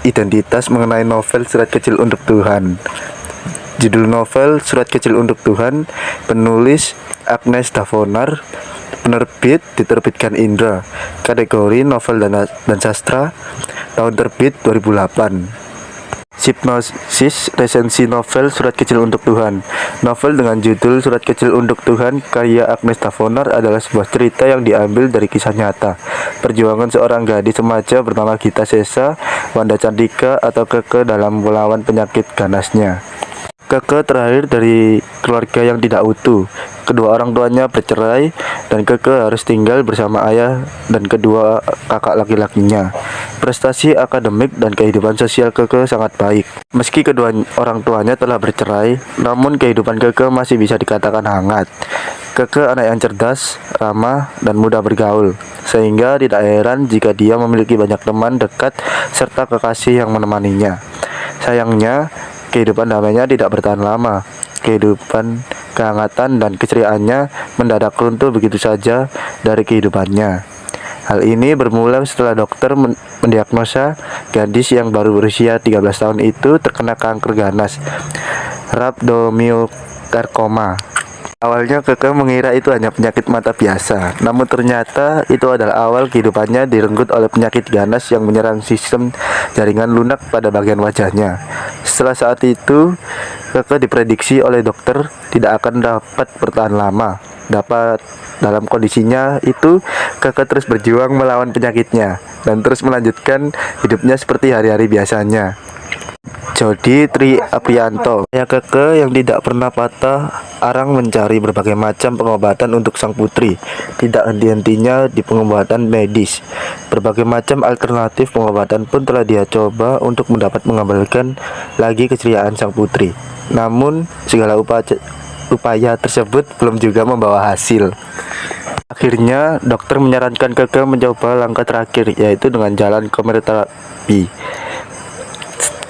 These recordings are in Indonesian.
identitas mengenai novel Surat Kecil untuk Tuhan. Judul novel Surat Kecil untuk Tuhan, penulis Agnes Davonar, penerbit diterbitkan Indra, kategori novel dan sastra, tahun terbit 2008. Hipnosis resensi novel Surat Kecil untuk Tuhan. Novel dengan judul Surat Kecil untuk Tuhan karya Agnes Davonar adalah sebuah cerita yang diambil dari kisah nyata perjuangan seorang gadis remaja bernama Gita Sesa Wanda Candika atau Keke dalam melawan penyakit ganasnya. Keke terlahir dari keluarga yang tidak utuh. Kedua orang tuanya bercerai dan Keke harus tinggal bersama ayah dan kedua kakak laki-lakinya. Prestasi akademik dan kehidupan sosial Keke sangat baik. Meski kedua orang tuanya telah bercerai, namun kehidupan Keke masih bisa dikatakan hangat. Keke anak yang cerdas, ramah, dan mudah bergaul, sehingga tidak heran jika dia memiliki banyak teman dekat serta kekasih yang menemaninya. Sayangnya, kehidupan damainya tidak bertahan lama. Kehidupan, kehangatan, dan keceriaannya mendadak runtuh begitu saja dari kehidupannya. Hal ini bermula setelah dokter mendiagnosa gadis yang baru berusia 13 tahun itu terkena kanker ganas, rhabdomyosarcoma. Awalnya Keke mengira itu hanya penyakit mata biasa, namun ternyata itu adalah awal kehidupannya direnggut oleh penyakit ganas yang menyerang sistem jaringan lunak pada bagian wajahnya. Setelah saat itu, Keke diprediksi oleh dokter tidak akan dapat bertahan lama. Dalam kondisinya itu, Keke terus berjuang melawan penyakitnya dan terus melanjutkan hidupnya seperti hari-hari biasanya. Jody Tri Aprianto, ayah Keke yang tidak pernah patah arang mencari berbagai macam pengobatan untuk sang putri. Tidak henti-hentinya di pengobatan medis. Berbagai macam alternatif pengobatan pun telah dia coba untuk mendapat mengembalikan lagi keceriaan sang putri. Namun segala upaya tersebut belum juga membawa hasil. Akhirnya dokter menyarankan Keke mencoba langkah terakhir, yaitu dengan jalan kemoterapi.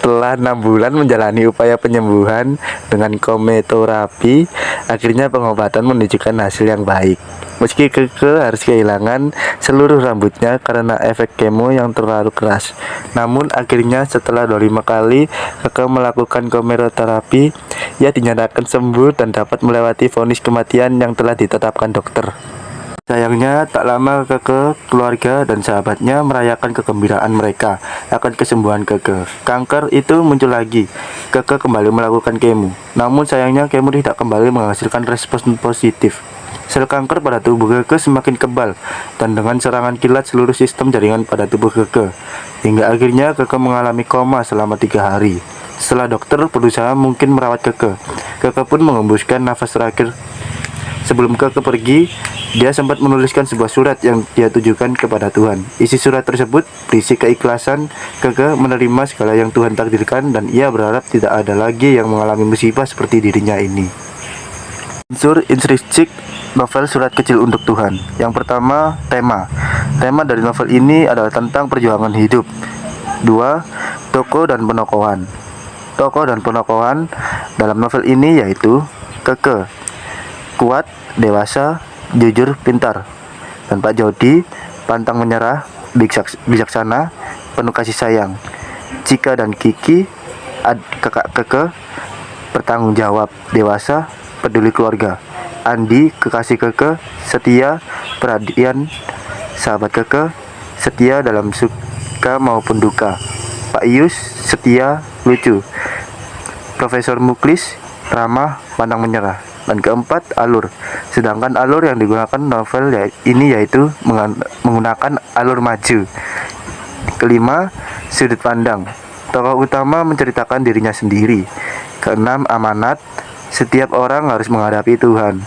Setelah 6 bulan menjalani upaya penyembuhan dengan kemoterapi, akhirnya pengobatan menunjukkan hasil yang baik. Meski Keke harus kehilangan seluruh rambutnya karena efek kemo yang terlalu keras, namun akhirnya setelah 25 kali Keke melakukan kemoterapi, ia dinyatakan sembuh dan dapat melewati vonis kematian yang telah ditetapkan dokter. Sayangnya, tak lama Keke, keluarga, dan sahabatnya merayakan kegembiraan mereka akan kesembuhan Keke. Kanker itu muncul lagi. Keke kembali melakukan kemo. Namun sayangnya kemo tidak kembali menghasilkan respon positif. Sel kanker pada tubuh Keke semakin kebal dan dengan serangan kilat seluruh sistem jaringan pada tubuh Keke. Hingga akhirnya Keke mengalami koma selama 3 hari. Setelah dokter berusaha mungkin merawat Keke, Keke pun mengembuskan nafas terakhir. Sebelum Keke pergi, dia sempat menuliskan sebuah surat yang dia tujukan kepada Tuhan. Isi surat tersebut berisi keikhlasan Keke menerima segala yang Tuhan takdirkan dan ia berharap tidak ada lagi yang mengalami musibah seperti dirinya ini. Unsur intrinsik novel Surat Kecil untuk Tuhan. Yang pertama, tema. Tema dari novel ini adalah tentang perjuangan hidup. 2. Tokoh dan penokohan. Tokoh dan penokohan dalam novel ini yaitu Keke, kuat, dewasa, jujur, pintar. Dan Pak Jody, pantang menyerah, bijaksana, penuh kasih sayang. Cika dan Kiki, kakak Keke, bertanggung jawab, dewasa, peduli keluarga. Andi, kekasih Keke, setia, perhatian, sahabat Keke, setia dalam suka maupun duka. Pak Ius, setia, lucu. Profesor Muklis, ramah, pantang menyerah. Dan keempat, alur. Sedangkan alur yang digunakan novel ini yaitu menggunakan alur maju. Kelima, sudut pandang. Tokoh utama menceritakan dirinya sendiri. Keenam, amanat. Setiap orang harus menghadapi Tuhan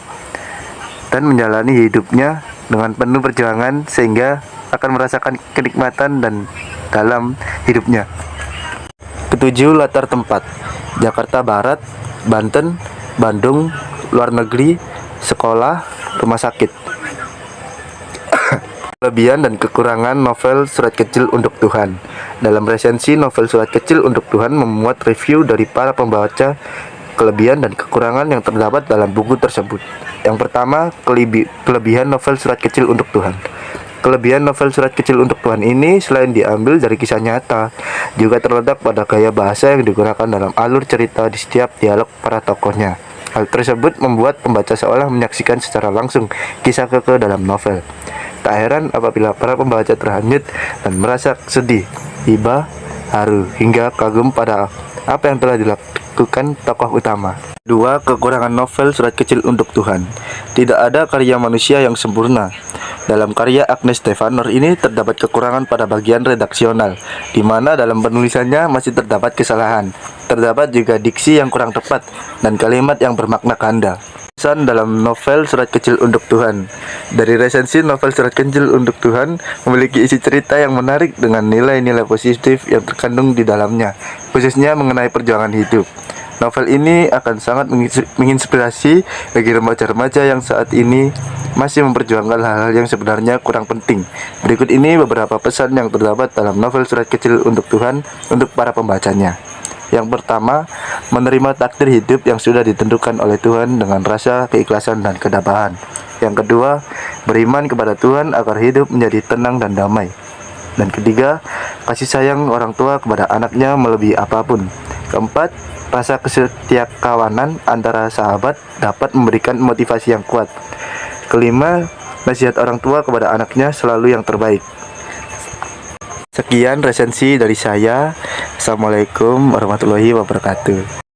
dan menjalani hidupnya dengan penuh perjuangan sehingga akan merasakan kenikmatan dan dalam hidupnya. Ketujuh, latar tempat. Jakarta Barat, Banten, Bandung, luar negeri, sekolah, rumah sakit. Kelebihan dan kekurangan novel Surat Kecil untuk Tuhan. Dalam resensi novel Surat Kecil untuk Tuhan memuat review dari para pembaca kelebihan dan kekurangan yang terdapat dalam buku tersebut. Yang pertama, kelebihan novel Surat Kecil untuk Tuhan. Kelebihan novel Surat Kecil Untuk Tuhan ini selain diambil dari kisah nyata, juga terletak pada gaya bahasa yang digunakan dalam alur cerita di setiap dialog para tokohnya. Hal tersebut membuat pembaca seolah menyaksikan secara langsung kisah Keke dalam novel. Tak heran apabila para pembaca terhanyut dan merasa sedih, iba, haru, hingga kagum pada apa yang telah dilakukan tokoh utama. Dua, kekurangan novel Surat Kecil Untuk Tuhan. Tidak ada karya manusia yang sempurna. Dalam karya Agnes Stefanor ini terdapat kekurangan pada bagian redaksional, di mana dalam penulisannya masih terdapat kesalahan. Terdapat juga diksi yang kurang tepat dan kalimat yang bermakna ganda. Pesan dalam novel Surat Kecil Untuk Tuhan. Dari resensi, novel Surat Kecil Untuk Tuhan memiliki isi cerita yang menarik dengan nilai-nilai positif yang terkandung di dalamnya, khususnya mengenai perjuangan hidup. Novel ini akan sangat menginspirasi bagi remaja-remaja yang saat ini masih memperjuangkan hal-hal yang sebenarnya kurang penting. Berikut ini beberapa pesan yang terdapat dalam novel Surat Kecil Untuk Tuhan untuk para pembacanya. Yang pertama, menerima takdir hidup yang sudah ditentukan oleh Tuhan dengan rasa keikhlasan dan kedapahan. Yang kedua, beriman kepada Tuhan agar hidup menjadi tenang dan damai. Dan ketiga, kasih sayang orang tua kepada anaknya melebihi apapun. Keempat, rasa kesetiakawanan antara sahabat dapat memberikan motivasi yang kuat. Kelima, nasihat orang tua kepada anaknya selalu yang terbaik. Sekian resensi dari saya. Assalamualaikum warahmatullahi wabarakatuh.